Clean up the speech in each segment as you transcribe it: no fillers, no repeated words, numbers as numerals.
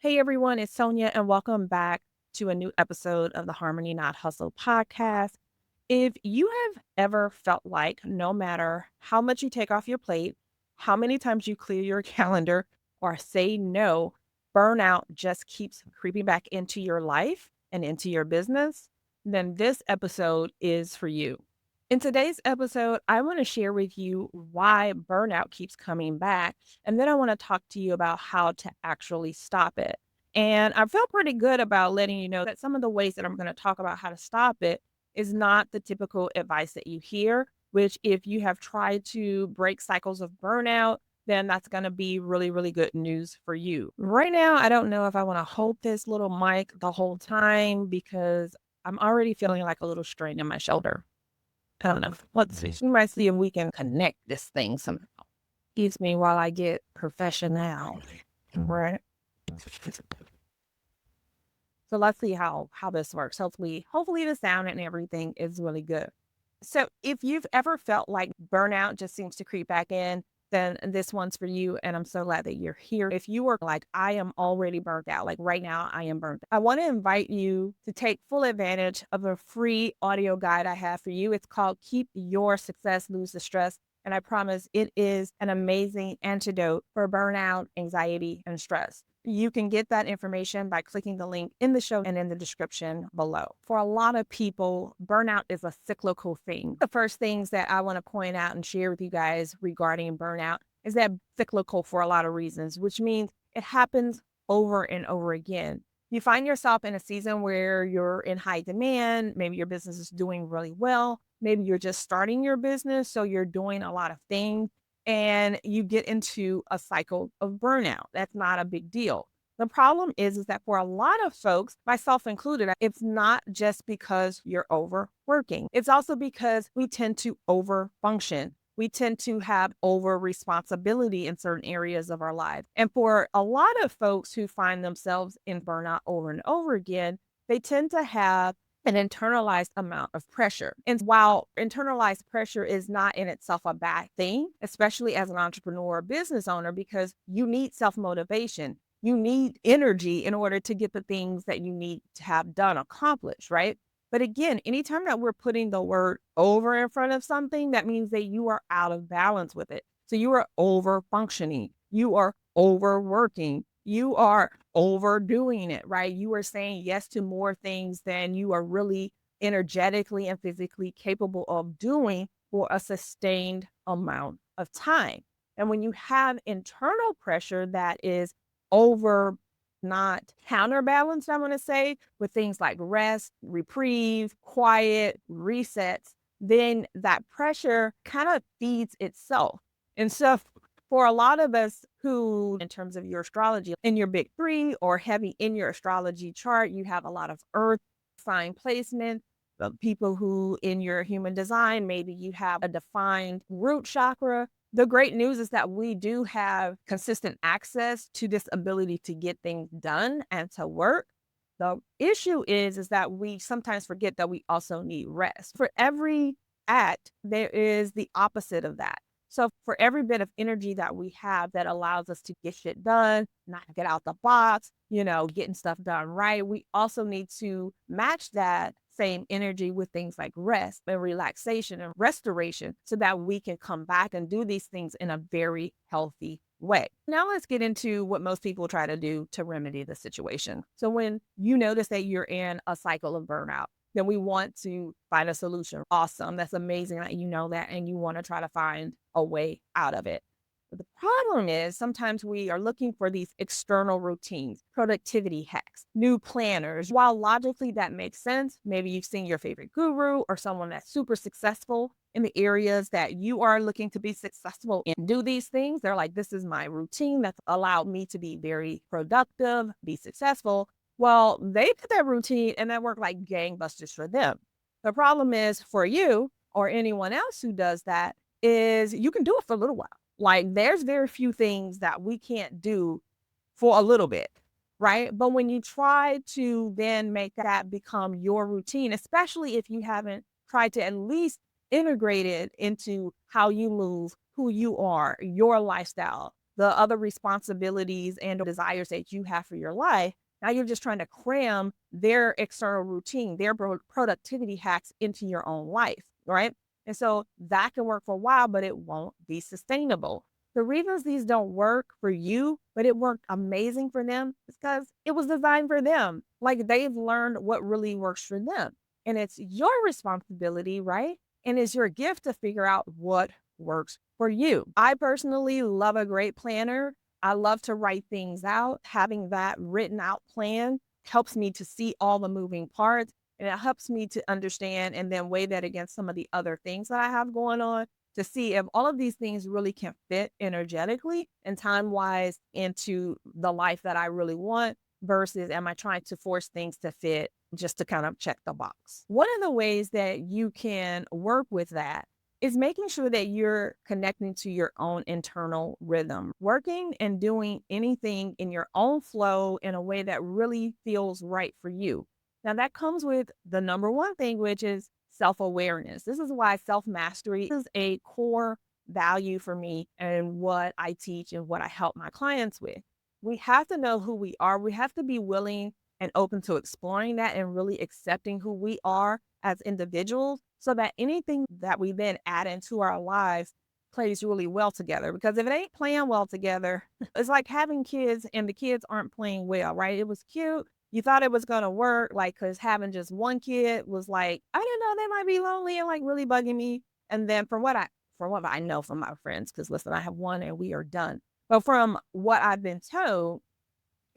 Hey everyone, it's Sonia, and welcome back to a new episode of the Harmony Not Hustle podcast. If you have ever felt like no matter how much you take off your plate, how many times you clear your calendar or say no, burnout just keeps creeping back into your life and into your business, then this episode is for you. In today's episode, I want to share with you why burnout keeps coming back. And then I want to talk to you about how to actually stop it. And I feel pretty good about letting you know that some of the ways that I'm going to talk about how to stop it is not the typical advice that you hear, which, if you have tried to break cycles of burnout, then that's going to be really, really good news for you. Right now, I don't know if I want to hold this little mic the whole time because I'm already feeling like a little strain in my shoulder. I don't know. Let's see. We might see if we can connect this thing somehow. Excuse me while I get professional. Right. So let's see how this works. Hopefully the sound and everything is really good. So if you've ever felt like burnout just seems to creep back in, then this one's for you. And I'm so glad that you're here. If you were like, I am already burnt out, like right now, I am burnt out. I want to invite you to take full advantage of a free audio guide I have for you. It's called Keep Your Success, Lose the Stress. And I promise it is an amazing antidote for burnout, anxiety, and stress. You can get that information by clicking the link in the show and in the description below. For a lot of people, burnout is a cyclical thing. The first things that I want to point out and share with you guys regarding burnout is that cyclical for a lot of reasons, which means it happens over and over again. You find yourself in a season where you're in high demand, maybe your business is doing really well, maybe you're just starting your business, so you're doing a lot of things and you get into a cycle of burnout. That's not a big deal. The problem is that for a lot of folks, myself included, it's not just because you're overworking. It's also because we tend to overfunction. We tend to have over responsibility in certain areas of our life. And for a lot of folks who find themselves in burnout over and over again, they tend to have an internalized amount of pressure. And while internalized pressure is not in itself a bad thing, especially as an entrepreneur or business owner, because you need self-motivation, you need energy in order to get the things that you need to have done accomplished, right? But again, anytime that we're putting the word over in front of something, that means that you are out of balance with it. So you are over functioning, you are overworking, you are overdoing it, right? You are saying yes to more things than you are really energetically and physically capable of doing for a sustained amount of time. And when you have internal pressure that is over, not counterbalanced, I'm going to say, with things like rest, reprieve, quiet, resets, then that pressure kind of feeds itself. And so for a lot of us who, in terms of your astrology, in your big three or heavy in your astrology chart, you have a lot of earth sign placement. The people who in your human design, maybe you have a defined root chakra. The great news is that we do have consistent access to this ability to get things done and to work. The issue is that we sometimes forget that we also need rest. For every act, there is the opposite of that. So for every bit of energy that we have that allows us to get shit done, not get out the box, getting stuff done right, we also need to match that same energy with things like rest and relaxation and restoration so that we can come back and do these things in a very healthy way. Now let's get into what most people try to do to remedy the situation. So when you notice that you're in a cycle of burnout, then we want to find a solution. Awesome. That's amazing that you know that and you want to try to find a way out of it. But the problem is sometimes we are looking for these external routines, productivity hacks, new planners. While logically that makes sense, maybe you've seen your favorite guru or someone that's super successful in the areas that you are looking to be successful in, do these things. They're like, this is my routine that's allowed me to be very productive, be successful. Well, they did that routine and that worked like gangbusters for them. The problem is for you or anyone else who does that is you can do it for a little while. Like there's very few things that we can't do for a little bit, right? But when you try to then make that become your routine, especially if you haven't tried to at least integrate it into how you move, who you are, your lifestyle, the other responsibilities and desires that you have for your life. Now you're just trying to cram their external routine, their productivity hacks into your own life, right? And so that can work for a while, but it won't be sustainable. The reasons these don't work for you, but it worked amazing for them is because it was designed for them. Like they've learned what really works for them. And it's your responsibility, right? And it's your gift to figure out what works for you. I personally love a great planner. I love to write things out. Having that written out plan helps me to see all the moving parts, and it helps me to understand and then weigh that against some of the other things that I have going on to see if all of these things really can fit energetically and time wise into the life that I really want versus am I trying to force things to fit just to kind of check the box. One of the ways that you can work with that is making sure that you're connecting to your own internal rhythm, working and doing anything in your own flow in a way that really feels right for you. Now, that comes with the number one thing, which is self awareness. This is why self mastery is a core value for me and what I teach and what I help my clients with. We have to know who we are. We have to be willing and open to exploring that and really accepting who we are as individuals so that anything that we then add into our lives plays really well together. Because if it ain't playing well together, it's like having kids and the kids aren't playing well, right? It was cute. You thought it was going to work, like, because having just one kid was like, I don't know, they might be lonely and like really bugging me. And then from what I know from my friends, because listen, I have one and we are done. But from what I've been told,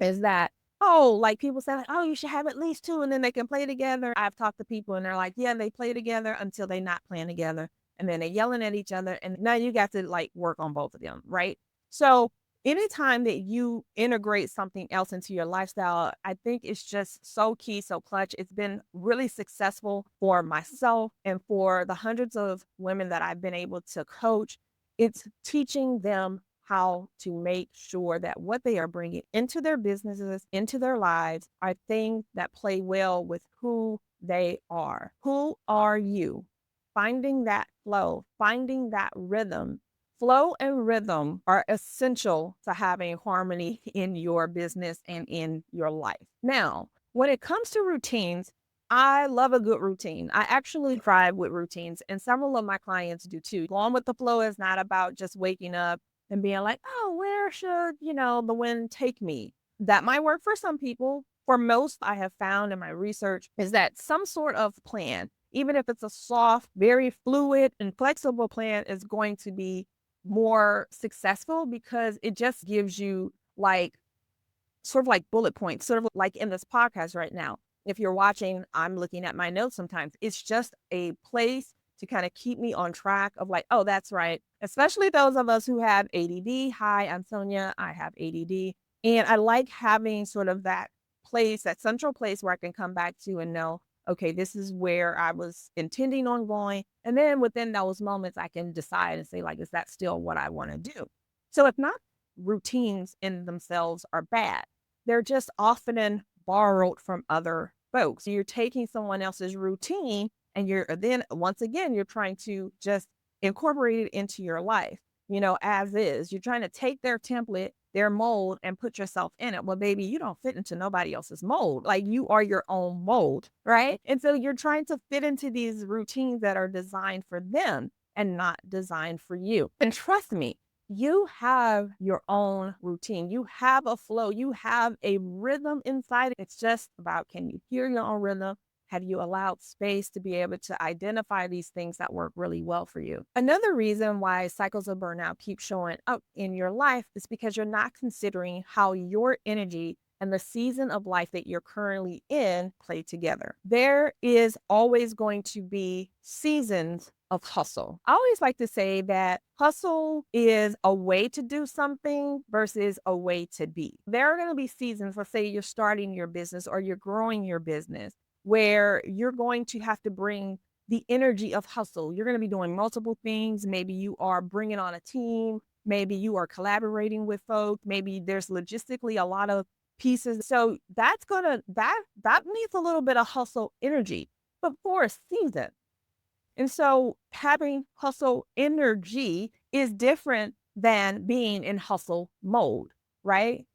is that, oh, like people say, like, oh, you should have at least two and then they can play together. I've talked to people and they're like, yeah, they play together until they not playing together. And then they're yelling at each other. And now you got to like work on both of them, right? So anytime that you integrate something else into your lifestyle, I think it's just so key, so clutch. It's been really successful for myself and for the hundreds of women that I've been able to coach. It's teaching them how to make sure that what they are bringing into their businesses, into their lives, are things that play well with who they are. Who are you? Finding that flow, finding that rhythm. Flow and rhythm are essential to having harmony in your business and in your life. Now, when it comes to routines, I love a good routine. I actually thrive with routines, and several of my clients do too. Going with the flow is not about just waking up and being like, oh, where should, the wind take me? That might work for some people. For most, I have found in my research is that some sort of plan, even if it's a soft, very fluid and flexible plan, is going to be more successful because it just gives you like sort of like bullet points, sort of like in this podcast right now. If you're watching, I'm looking at my notes sometimes. It's just a place to kind of keep me on track of like, oh, that's right. Especially those of us who have ADD. Hi, I'm Sonia. I have ADD. And I like having sort of that place, that central place where I can come back to and know, okay, this is where I was intending on going. And then within those moments, I can decide and say, like, is that still what I want to do? So if not, routines in themselves are bad. They're just often borrowed from other folks. You're taking someone else's routine and you're then once again, you're trying to just incorporate it into your life, as is. You're trying to take their template, their mold, and put yourself in it. Well, baby, you don't fit into nobody else's mold. Like you are your own mold, right? And so you're trying to fit into these routines that are designed for them and not designed for you. And trust me, you have your own routine. You have a flow. You have a rhythm inside. It's just about, can you hear your own rhythm? Have you allowed space to be able to identify these things that work really well for you? Another reason why cycles of burnout keep showing up in your life is because you're not considering how your energy and the season of life that you're currently in play together. There is always going to be seasons of hustle. I always like to say that hustle is a way to do something versus a way to be. There are going to be seasons, let's say you're starting your business or you're growing your business, where you're going to have to bring the energy of hustle. You're going to be doing multiple things. Maybe you are bringing on a team. Maybe you are collaborating with folks. Maybe there's logistically a lot of pieces. So that needs a little bit of hustle energy, but for a season. And so having hustle energy is different than being in hustle mode, right?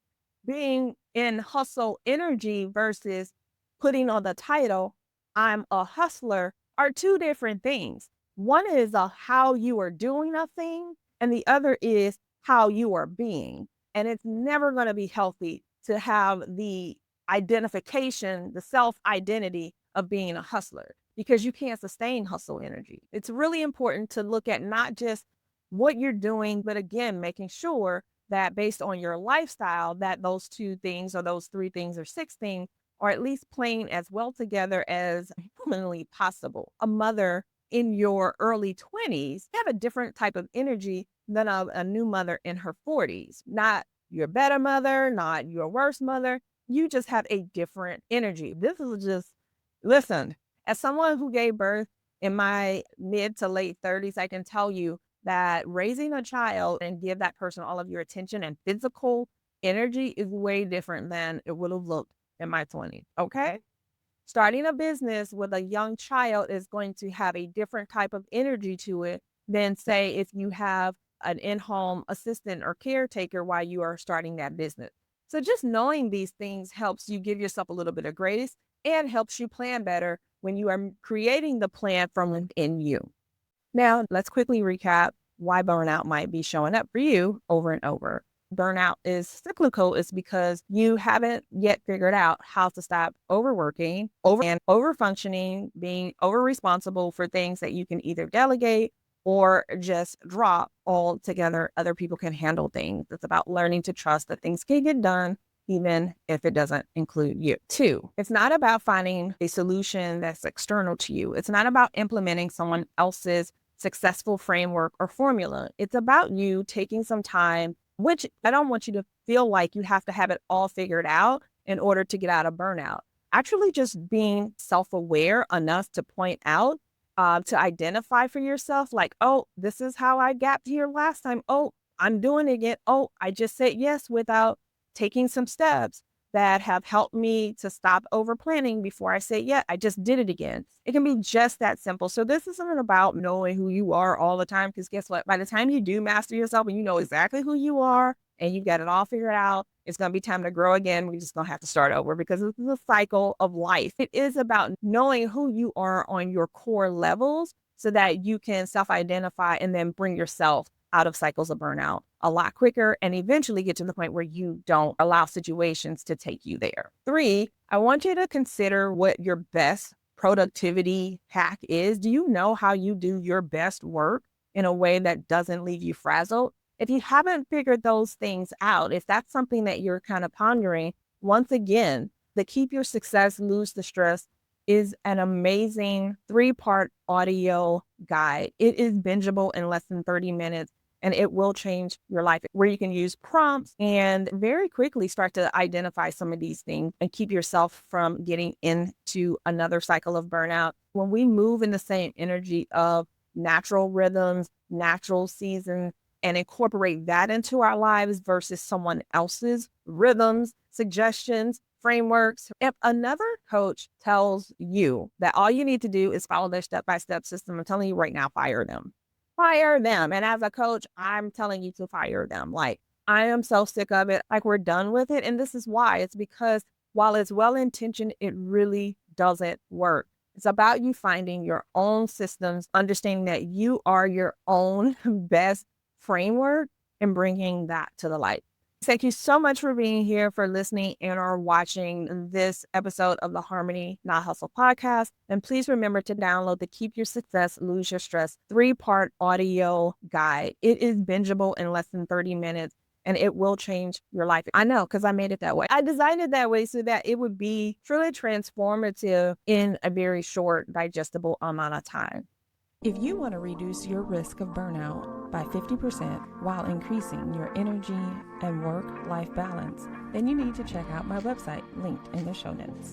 Being in hustle energy versus putting on the title, I'm a hustler, are two different things. One is how you are doing a thing, and the other is how you are being. And it's never going to be healthy to have the identification, the self identity of being a hustler because you can't sustain hustle energy. It's really important to look at not just what you're doing, but again, making sure that based on your lifestyle, that those two things or those three things or six things are at least playing as well together as humanly possible. A mother in your early 20s have a different type of energy than a new mother in her 40s. Not your better mother, not your worst mother. You just have a different energy. This is just, listen, as someone who gave birth in my mid to late 30s, I can tell you that raising a child and give that person all of your attention and physical energy is way different than it would have looked in my 20s. Okay. Starting a business with a young child is going to have a different type of energy to it than, say, if you have an in home assistant or caretaker while you are starting that business. So, just knowing these things helps you give yourself a little bit of grace and helps you plan better when you are creating the plan from within you. Now, let's quickly recap why burnout might be showing up for you over and over. Burnout is cyclical is because you haven't yet figured out how to stop overworking, over functioning, being over responsible for things that you can either delegate or just drop altogether. Other people can handle things. It's about learning to trust that things can get done even if it doesn't include you. Two, it's not about finding a solution that's external to you. It's not about implementing someone else's successful framework or formula. It's about you taking some time, which I don't want you to feel like you have to have it all figured out in order to get out of burnout. Actually, just being self-aware enough to point out, to identify for yourself, like, oh, this is how I got here last time. Oh, I'm doing it again. Oh, I just said yes without taking some steps that have helped me to stop over planning before I say, yeah, I just did it again. It can be just that simple. So this isn't about knowing who you are all the time, because guess what? By the time you do master yourself and you know exactly who you are and you've got it all figured out, it's going to be time to grow again. We're just going to have to start over because this is a cycle of life. It is about knowing who you are on your core levels so that you can self-identify and then bring yourself out of cycles of burnout a lot quicker and eventually get to the point where you don't allow situations to take you there. Three, I want you to consider what your best productivity hack is. Do you know how you do your best work in a way that doesn't leave you frazzled? If you haven't figured those things out, if that's something that you're kind of pondering, once again, the Keep Your Success, Lose the Stress is an amazing 3-part audio guide. It is bingeable in less than 30 minutes. And it will change your life, where you can use prompts and very quickly start to identify some of these things and keep yourself from getting into another cycle of burnout. When we move in the same energy of natural rhythms, natural seasons, and incorporate that into our lives versus someone else's rhythms, suggestions, frameworks. If another coach tells you that all you need to do is follow their step-by-step system, I'm telling you right now, fire them. Fire them. And as a coach, I'm telling you to fire them. Like, I am so sick of it. Like, we're done with it. And this is why. It's because while it's well-intentioned, it really doesn't work. It's about you finding your own systems, understanding that you are your own best framework and bringing that to the light. Thank you so much for being here, for listening and or watching this episode of the Harmony Not Hustle podcast. And please remember to download the Keep Your Success, Lose Your Stress 3-part audio guide. It is bingeable in less than 30 minutes and it will change your life. I know, because I made it that way. I designed it that way so that it would be truly transformative in a very short, digestible amount of time. If you want to reduce your risk of burnout by 50% while increasing your energy and work-life balance, then you need to check out my website linked in the show notes.